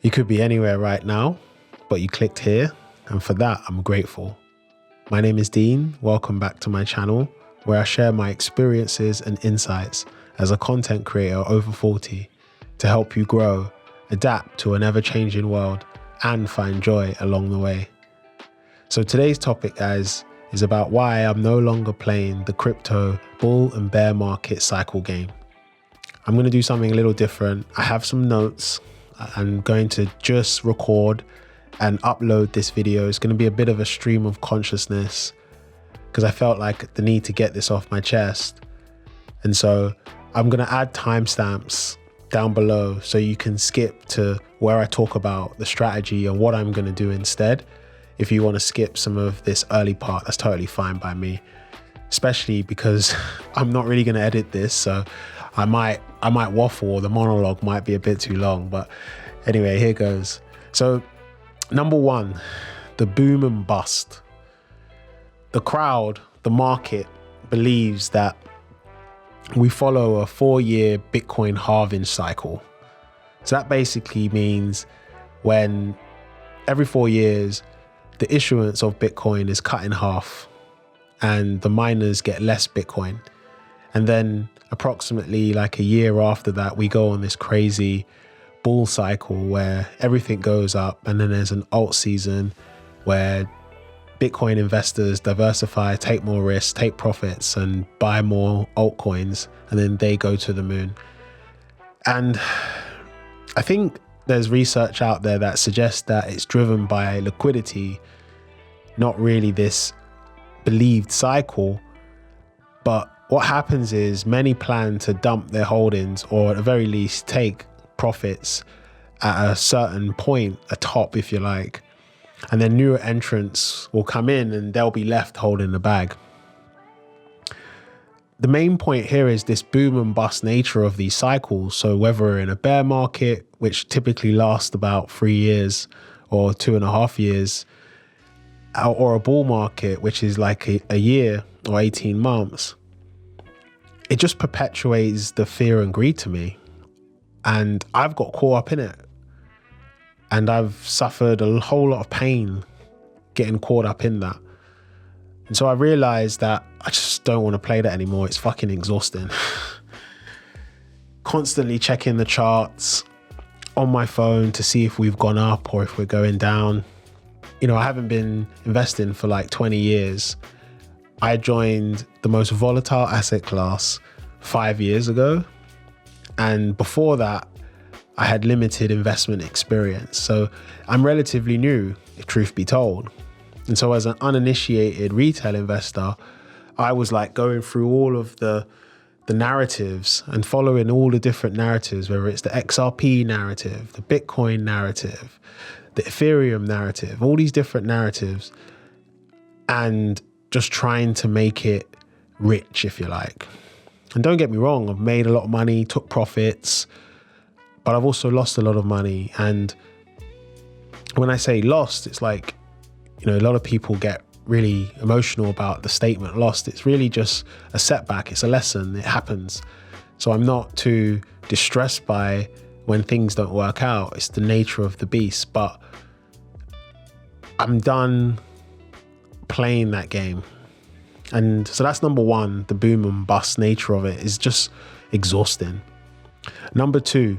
You could be anywhere right now, but you clicked here, and for that, I'm grateful. My name is Dean. Welcome back to my channel, where I share my experiences and insights as a content creator over 40 to help you grow, adapt to an ever-changing world, and find joy along the way. So today's topic, guys, is about why I'm no longer playing the crypto bull and bear market cycle game. I'm going to do something a little different. I have some notes. I'm going to just record and upload this video. It's going to be a bit of a stream of consciousness because I felt like the need to get this off my chest. And so I'm going to add timestamps down below so you can skip to where I talk about the strategy and what I'm going to do instead. If you want to skip some of this early part, that's totally fine by me, especially because I'm not really going to edit this. So I might waffle, or the monologue might be a bit too long, but anyway, here goes. So number one, the boom and bust. The crowd, the market believes that we follow a 4-year Bitcoin halving cycle. So that basically means when every 4 years, the issuance of Bitcoin is cut in half and the miners get less Bitcoin. And then approximately like a year after that, we go on this crazy bull cycle where everything goes up, and then there's an alt season where Bitcoin investors diversify, take more risks, take profits, and buy more altcoins, and then they go to the moon. And I think there's research out there that suggests that it's driven by liquidity, not really this believed cycle. But what happens is many plan to dump their holdings, or at the very least take profits at a certain point, a top if you like, and then newer entrants will come in and they'll be left holding the bag. The main point here is this boom and bust nature of these cycles. So whether we're in a bear market, which typically lasts about 3 years or 2.5 years, or a bull market, which is like a year or 18 months, it just perpetuates the fear and greed to me. And I've got caught up in it. And I've suffered a whole lot of pain getting caught up in that. And so I realized that I just don't want to play that anymore. It's fucking exhausting. Constantly checking the charts on my phone to see if we've gone up or if we're going down. You know, I haven't been investing for like 20 years. I joined the most volatile asset class 5 years ago. And before that, I had limited investment experience. So I'm relatively new, if truth be told. And so as an uninitiated retail investor, I was like going through all of the narratives and following all the different narratives, whether it's the XRP narrative, the Bitcoin narrative, the Ethereum narrative, all these different narratives, and just trying to make it rich, if you like. And don't get me wrong, I've made a lot of money, took profits, but I've also lost a lot of money. And when I say lost, it's like, you know, a lot of people get really emotional about the statement lost. It's really just a setback. It's a lesson. It happens. So I'm not too distressed by when things don't work out. It's the nature of the beast. But I'm done playing that game. And so that's number one, the boom and bust nature of it is just exhausting. Number two,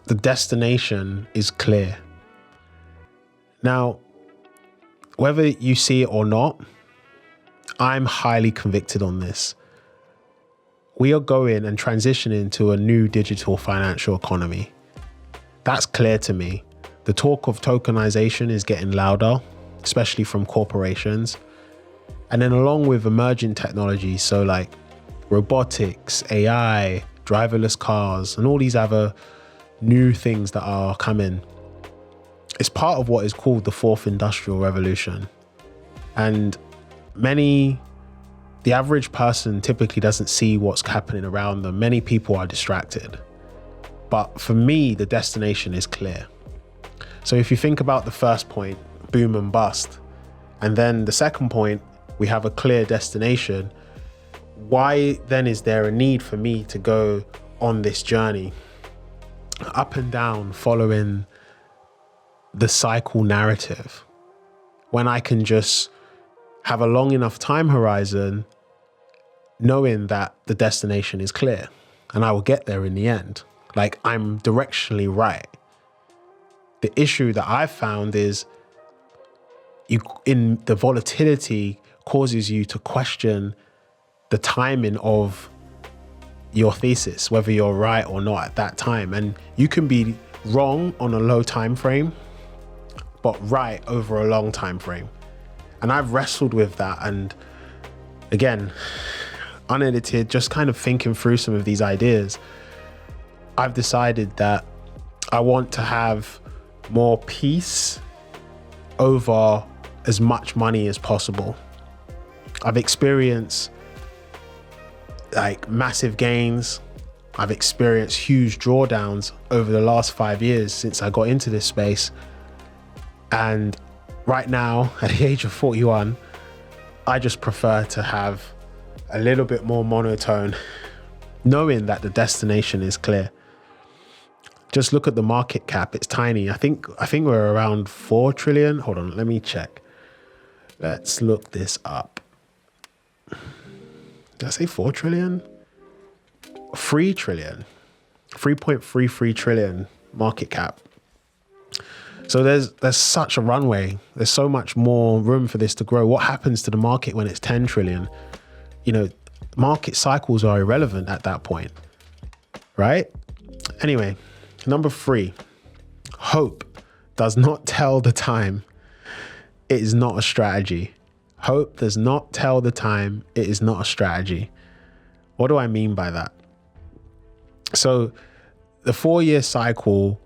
the destination is clear. Now, whether you see it or not, I'm highly convicted on this. We are going and transitioning to a new digital financial economy. That's clear to me. The talk of tokenization is getting louder, especially from corporations. And then along with emerging technologies, so like robotics, AI, driverless cars, and all these other new things that are coming, it's part of what is called the fourth industrial revolution. And the average person typically doesn't see what's happening around them. Many people are distracted. But for me, the destination is clear. So if you think about the first point, boom and bust, and then the second point, we have a clear destination, why then is there a need for me to go on this journey? up and down following the cycle narrative when I can just have a long enough time horizon knowing that the destination is clear and I will get there in the end. Like, I'm directionally right. The issue that I've found is in the volatility causes you to question the timing of your thesis, whether you're right or not at that time. And you can be wrong on a low time frame, but right over a long time frame. And I've wrestled with that. And again, unedited, just kind of thinking through some of these ideas, I've decided that I want to have more peace over as much money as possible. I've experienced like massive gains. I've experienced huge drawdowns over the last 5 years since I got into this space. And right now, at the age of 41, I just prefer to have a little bit more monotone, knowing that the destination is clear. Just look at the market cap. It's tiny. I think we're around 4 trillion. Hold on, let me check. Let's look this up. Did I say 4 trillion? 3 trillion. 3.33 trillion market cap. So there's such a runway. There's so much more room for this to grow. What happens to the market when it's 10 trillion? You know, market cycles are irrelevant at that point, right? Anyway, number 3, hope does not tell the time. It is not a strategy. Hope does not tell the time. It is not a strategy. What do I mean by that? So the 4-year cycle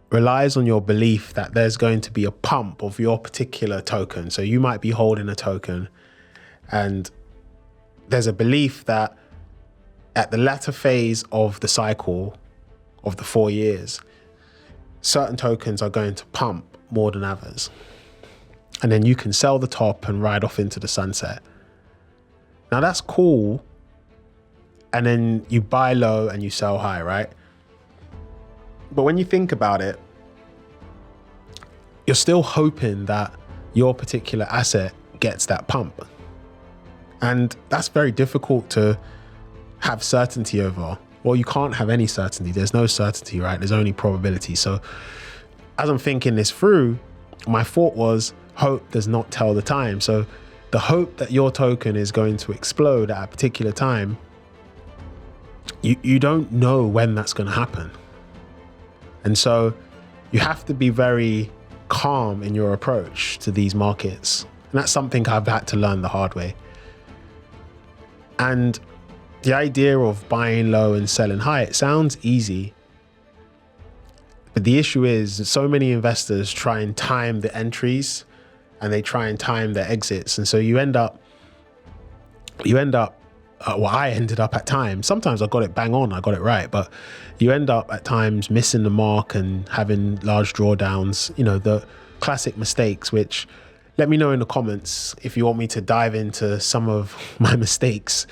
relies on your belief that there's going to be a pump of your particular token. So you might be holding a token and there's a belief that at the latter phase of the cycle of the 4 years, certain tokens are going to pump more than others. And then you can sell the top and ride off into the sunset. Now that's cool. And then you buy low and you sell high, right? But when you think about it, you're still hoping that your particular asset gets that pump. And that's very difficult to have certainty over. Well, you can't have any certainty. There's no certainty, right? There's only probability. So as I'm thinking this through, my thought was hope does not tell the time. So the hope that your token is going to explode at a particular time, you don't know when that's going to happen. And so you have to be very calm in your approach to these markets. And that's something I've had to learn the hard way. And the idea of buying low and selling high, it sounds easy. But the issue is so many investors try and time the entries and they try and time their exits. And so you end up, I ended up at times, sometimes I got it bang on, I got it right, but you end up at times missing the mark and having large drawdowns, you know, the classic mistakes, which let me know in the comments if you want me to dive into some of my mistakes,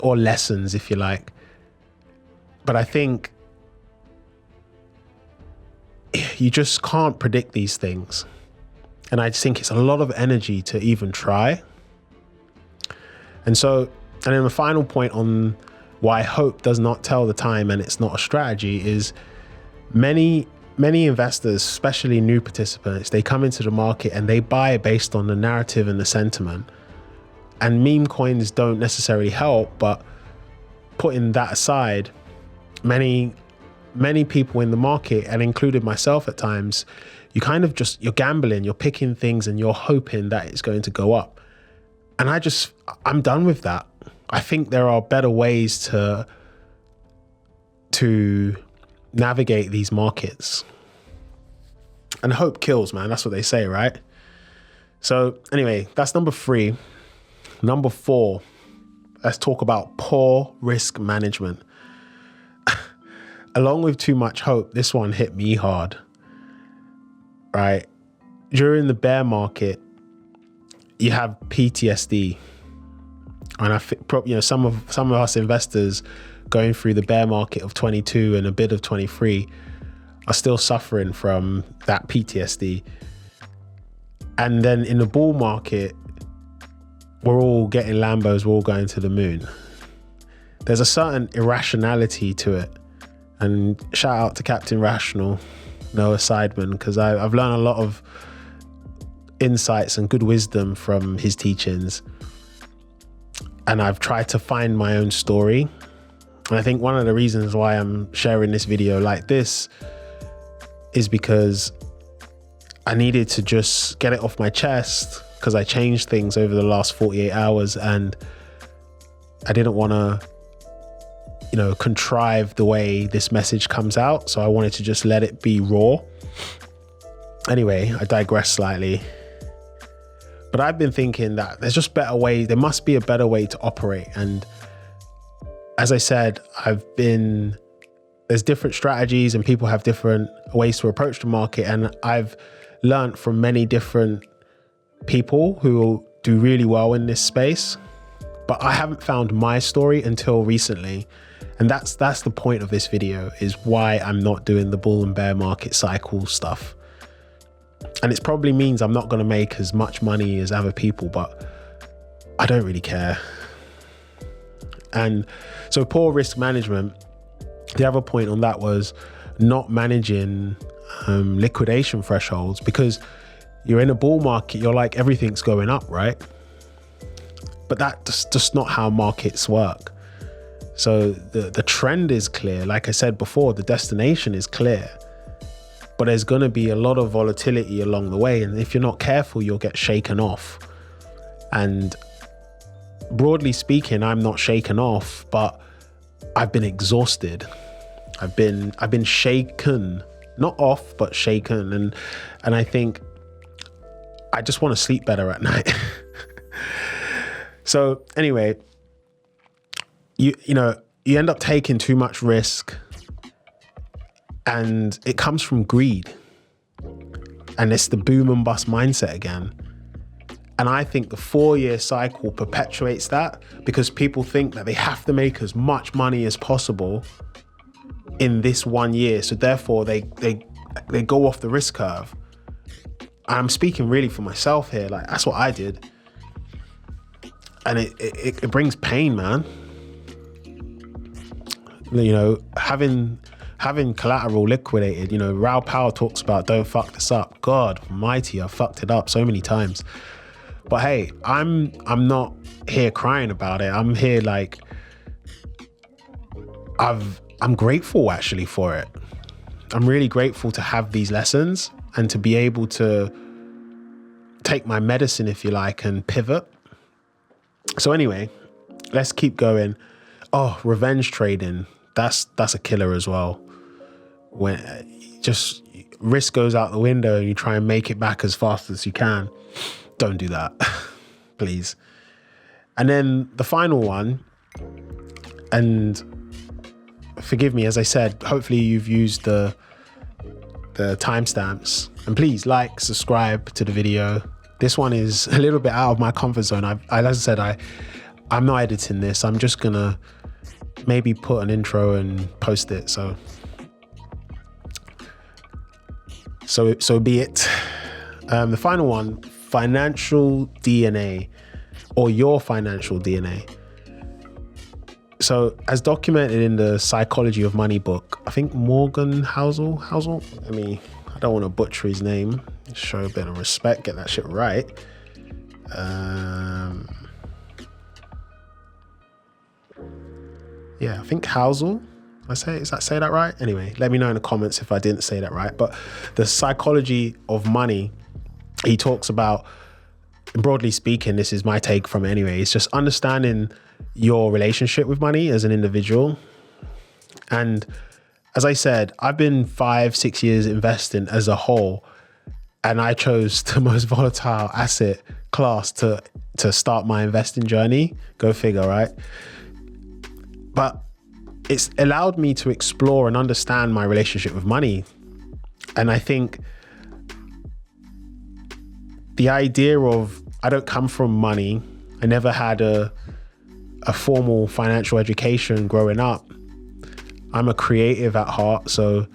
or lessons if you like. But I think you just can't predict these things. And I just think it's a lot of energy to even try. And then the final point on why hope does not tell the time and it's not a strategy is many investors, especially new participants, they come into the market and they buy based on the narrative and the sentiment. And meme coins don't necessarily help, but putting that aside, many people in the market, and including myself at times, you're gambling, you're picking things and you're hoping that it's going to go up. And I'm done with that. I think there are better ways to navigate these markets. And hope kills, man. That's what they say, right? So anyway, that's number 3. Number 4, let's talk about poor risk management. Along with too much hope, this one hit me hard, right? During the bear market, you have PTSD. And I think, some of us investors going through the bear market of 22 and a bit of 23 are still suffering from that PTSD. And then in the bull market, we're all getting Lambos, we're all going to the moon. There's a certain irrationality to it. And shout out to Captain Rational, Noah Seidman, because I've learned a lot of insights and good wisdom from his teachings. And I've tried to find my own story. And I think one of the reasons why I'm sharing this video like this is because I needed to just get it off my chest, because I changed things over the last 48 hours and I didn't want to, contrive the way this message comes out. So I wanted to just let it be raw. Anyway, I digress slightly. But I've been thinking that there must be a better way to operate. And as I said, there's different strategies and people have different ways to approach the market. And I've learned from many different people who do really well in this space, but I haven't found my story until recently. And that's the point of this video, is why I'm not doing the bull and bear market cycle stuff. And it probably means I'm not going to make as much money as other people, but I don't really care. And so poor risk management, the other point on that was not managing liquidation thresholds, because you're in a bull market, you're like, everything's going up, right? But that's just not how markets work. So the trend is clear. Like I said before, the destination is clear, but there's going to be a lot of volatility along the way. And if you're not careful, you'll get shaken off. And broadly speaking, I'm not shaken off, but I've been exhausted. I've been shaken, not off, but shaken. And I think I just want to sleep better at night. So anyway, you end up taking too much risk, and it comes from greed. And it's the boom and bust mindset again. And I think the 4-year cycle perpetuates that, because people think that they have to make as much money as possible in this 1 year. So therefore they go off the risk curve. I'm speaking really for myself here. Like, that's what I did. And it brings pain, man. Having collateral liquidated, Raoul Powell talks about, don't fuck this up. God almighty, I fucked it up so many times. But hey, I'm not here crying about it. I'm here like, I'm grateful actually for it. I'm really grateful to have these lessons and to be able to take my medicine, if you like, and pivot. So anyway, let's keep going. Oh, revenge trading. That's a killer as well. When just risk goes out the window and you try and make it back as fast as you can. Don't do that, please. And then the final one, and forgive me, as I said, hopefully you've used the timestamps, and please like, subscribe to the video. This one is a little bit out of my comfort zone. As I said, I'm not editing this. I'm just gonna maybe put an intro and post it. So be it. The final one, financial DNA, or your financial DNA. So as documented in the Psychology of Money book, I think Morgan Housel, I don't want to butcher his name, show a bit of respect, get that shit right. Yeah, I think Housel. Say that right? Anyway, let me know in the comments if I didn't say that right. But the Psychology of Money, he talks about, broadly speaking, this is my take from it anyway, it's just understanding your relationship with money as an individual. And as I said, I've been 5-6 years investing as a whole, and I chose the most volatile asset class to start my investing journey. Go figure, right? But it's allowed me to explore and understand my relationship with money. And I think the idea of, I don't come from money. I never had a a formal financial education growing up. I'm a creative at heart, so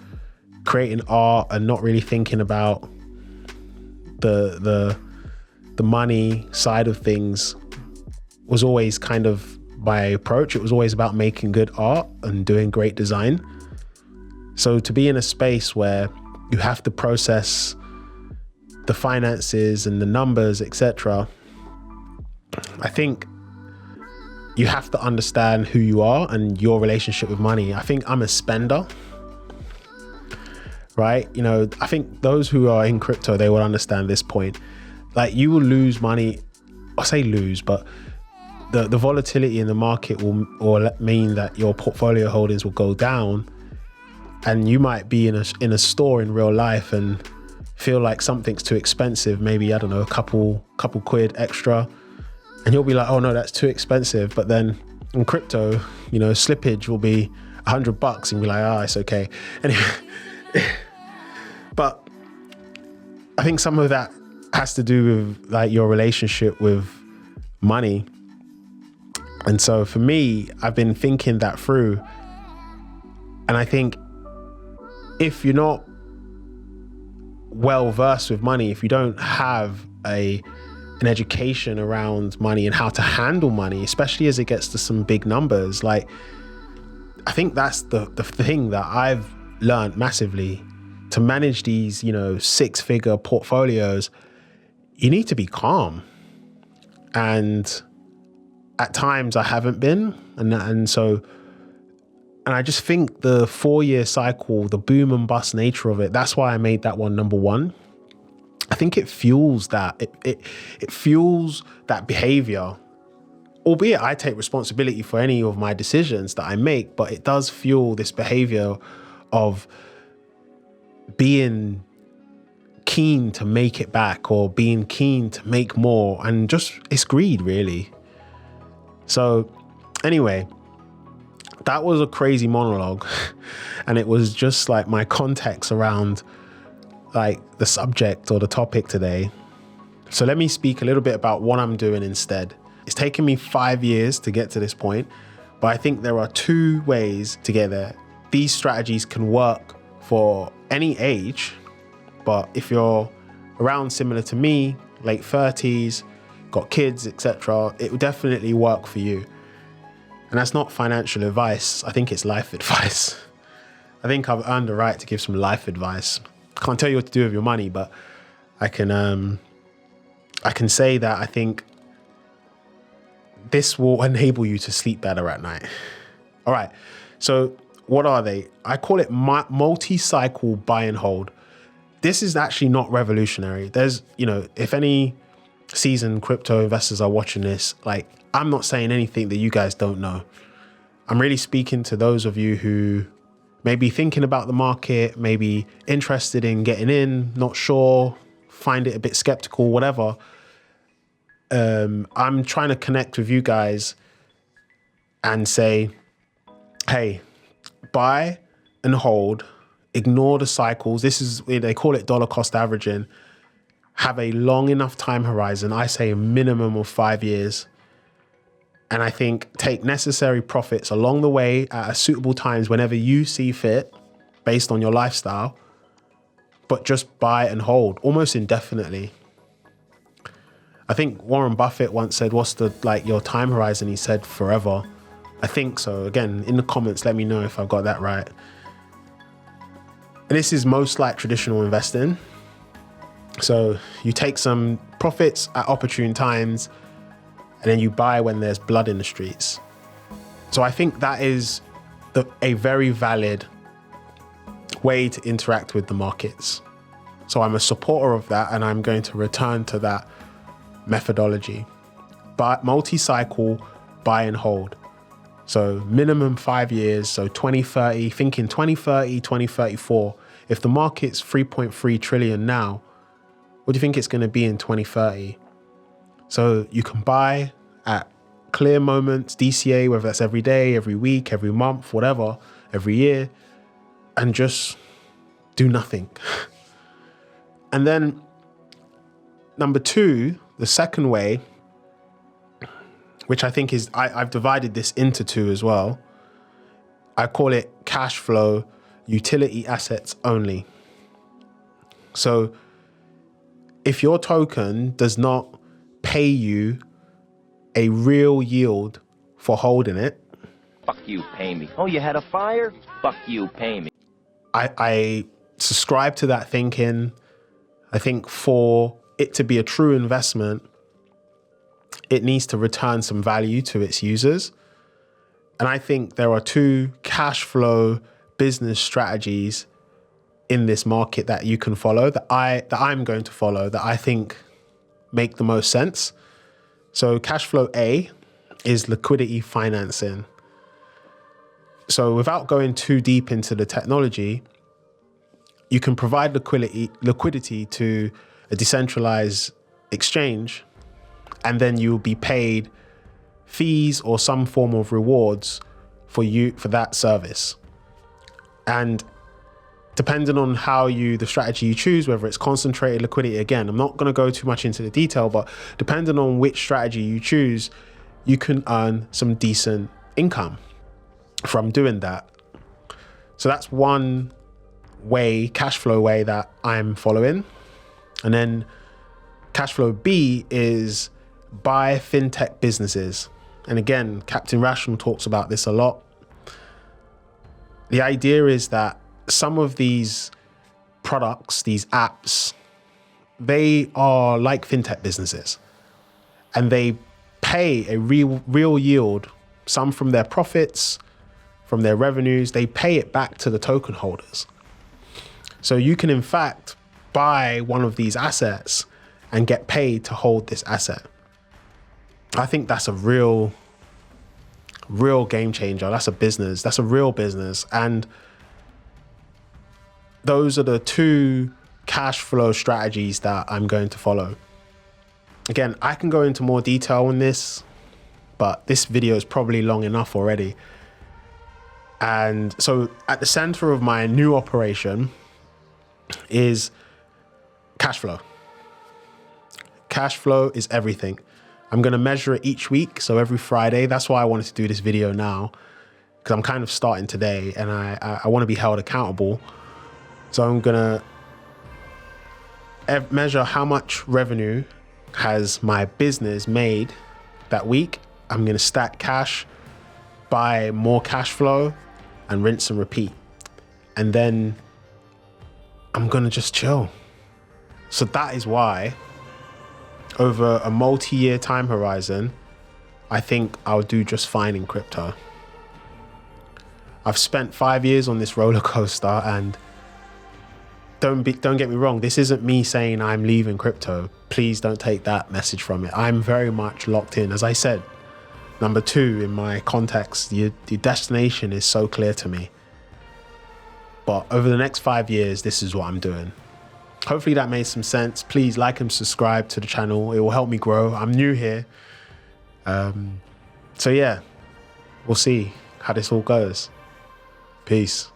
creating art and not really thinking about the money side of things was always kind of my approach. It was always about making good art and doing great design. So to be in a space where you have to process the finances and the numbers, etc., I think you have to understand who you are and your relationship with money. I think I'm a spender, right? You know, I think those who are in crypto, they will understand this point. Like, you will lose money. I say lose, but the volatility in the market will mean that your portfolio holdings will go down, and you might be in a store in real life and feel like something's too expensive. Maybe, I don't know, a couple quid extra. And you'll be like, oh no, that's too expensive. But then in crypto, you know, slippage will be $100 and be like, it's okay. Anyway, but I think some of that has to do with like your relationship with money. And so for me, I've been thinking that through. And I think if you're not well versed with money, if you don't have an education around money and how to handle money, especially as it gets to some big numbers, like, I think that's the thing that I've learned massively. To manage these, you know, 6-figure portfolios, you need to be calm. And at times I haven't been. And I just think the 4-year cycle, the boom and bust nature of it, that's why I made that one number one. I think it fuels that. It fuels that behavior. Albeit I take responsibility for any of my decisions that I make, but it does fuel this behavior of being keen to make it back, or being keen to make more, and just, it's greed, really. So anyway, that was a crazy monologue. And it was just like my context around like the subject or the topic today. So let me speak a little bit about what I'm doing instead. It's taken me 5 years to get to this point, but I think there are 2 ways to get there. These strategies can work for any age, but if you're around similar to me, late 30s, got kids, etc., it will definitely work for you. And that's not financial advice. I think it's life advice. I think I've earned the right to give some life advice. I can't tell you what to do with your money, but I can say that I think this will enable you to sleep better at night. All right. So what are they? I call it multi-cycle buy and hold. This is actually not revolutionary. There's, you know, if any seasoned crypto investors are watching this, like, I'm not saying anything that you guys don't know. I'm really speaking to those of you who may be thinking about the market, maybe interested in getting in, not sure, find it a bit skeptical, whatever. I'm trying to connect with you guys and say, hey, buy and hold, ignore the cycles. This is, they call it dollar cost averaging. Have a long enough time horizon. I say a minimum of 5 years. And I think take necessary profits along the way at suitable times whenever you see fit based on your lifestyle, but just buy and hold almost indefinitely. I think Warren Buffett once said, what's your time horizon? He said forever. I think so. Again, in the comments, let me know if I've got that right. And this is most like traditional investing. So you take some profits at opportune times, and then you buy when there's blood in the streets. So I think that is a very valid way to interact with the markets. So I'm a supporter of that, and I'm going to return to that methodology. But multi-cycle buy and hold. So minimum 5 years, so 2030, thinking 2030, 2034. If the market's 3.3 trillion now, what do you think it's going to be in 2030? So you can buy at clear moments, DCA, whether that's every day, every week, every month, whatever, every year, and just do nothing. And then number 2, the second way, which I think is, I've divided this into two as well. I call it cash flow utility assets only. So if your token does not pay you a real yield for holding it, fuck you, pay me. Oh, you had a fire? Fuck you, pay me. I subscribe to that thinking. I think for it to be a true investment, it needs to return some value to its users. And I think there are two cash flow business strategies in this market that you can follow, that I'm going to follow, that I think make the most sense. So cash flow A is liquidity financing. So without going too deep into the technology, you can provide liquidity to a decentralized exchange, and then you'll be paid fees or some form of rewards for that service. And depending on the strategy you choose, whether it's concentrated liquidity, again, I'm not going to go too much into the detail, but depending on which strategy you choose, you can earn some decent income from doing that. So that's one way, cash flow way, that I'm following. And then cash flow B is buy fintech businesses. And again, Captain Rational talks about this a lot. The idea is that some of these products, these apps, they are like fintech businesses, and they pay a real yield, some from their profits, from their revenues. They pay it back to the token holders. So you can in fact buy one of these assets and get paid to hold this asset. I think that's a real game changer. That's a business. That's a real business. And those are the two cash flow strategies that I'm going to follow. Again, I can go into more detail on this, but this video is probably long enough already. And so at the center of my new operation is cash flow. Cash flow is everything. I'm going to measure it each week. So every Friday, that's why I wanted to do this video now, because I'm kind of starting today and I want to be held accountable. So I'm going to measure how much revenue has my business made that week. I'm going to stack cash, buy more cash flow, and rinse and repeat. And then I'm going to just chill. So that is why over a multi-year time horizon, I think I'll do just fine in crypto. I've spent 5 years on this roller coaster, and don't get me wrong, this isn't me saying I'm leaving crypto. Please don't take that message from it. I'm very much locked in. As I said, number 2 in my context, the destination is so clear to me. But over the next 5 years, this is what I'm doing. Hopefully that made some sense. Please like and subscribe to the channel. It will help me grow. I'm new here. So yeah, we'll see how this all goes. Peace.